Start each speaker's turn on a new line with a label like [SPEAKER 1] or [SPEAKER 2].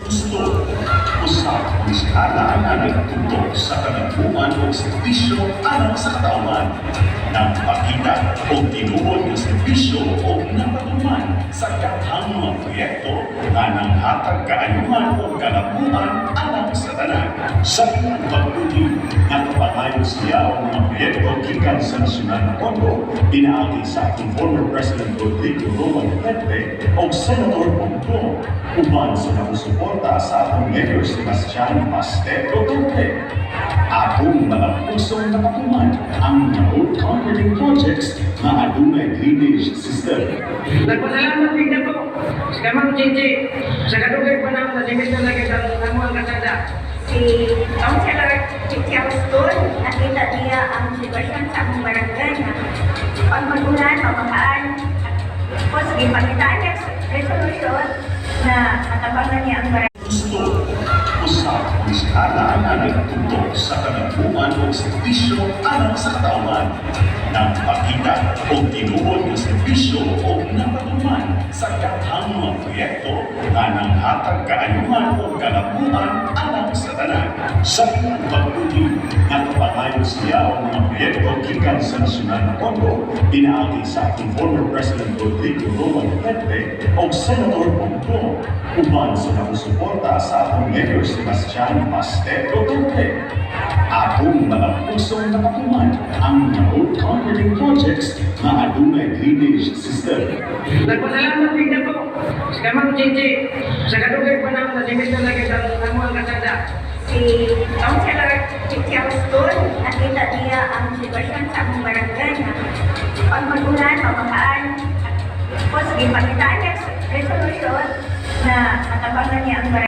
[SPEAKER 1] Gusto, usap ang iskala na nagtutok sa kanagbuan o serbisyo alang sa katawan. Nang pakita o tinuod ng serbisyo o napatuman sa daghang mga proyekto na nanghatag kaayuhan o kanagbuan alang sa tanan. Sa ilang pagtuloy, nakapangayon siya ang mga proyekto gikan sa nasyonal na pondo, pinaagi sa ating former President Rodrigo Roa Duterte o Senator Bongo, uban sa nasusuporta sa atong Mayor Sebastian Pastel Duterte. Atong mga pusong nakatuman ang road concreting projects na adunay drainage system.
[SPEAKER 2] Nagpasalamat din ako sa Kamang Jinji sa kadugay panahon na limit na lagi sa ang kasada.
[SPEAKER 3] Si Councilor Chichi Aguston, nakita niya ang sitwasyon sa among barangay na pagmagulan, pamahaan, tapos gipagitaan niya resolution na natabangan niya ang barangay.
[SPEAKER 1] Gusto, usap ang iskala na nagtutok sa kanagbuan o serbisyo alang sa katawan. Nang pakita o tinuod ng serbisyo o napatuman sa daghang mga proyekto na nanghatag kaayuhan o kanagbuan alang sa tanan. Sa ilang pagtuloy, nakapangayon siya ang mga proyekto gikan sa nasyonal na pondo, pinaagi sa ating former President Rodrigo Roa Duterte o Senator Bongo, uban sa nasusuporta sa atong Mayor Sebastian Pastel Duterte. Atong mga pusong nakatuman ang road concreting projects na adunay drainage system.
[SPEAKER 2] Nagpasalamat din ako sa Kamang Jinji sa kadugay panahon na limit na lagi sa ang kasada.
[SPEAKER 3] Si Councilor Chichi Aguston, nakita niya ang sitwasyon sa among barangay na pagmagulan, pamahaan, tapos gipagitaan niya resolution na natabangan niya ang barangay.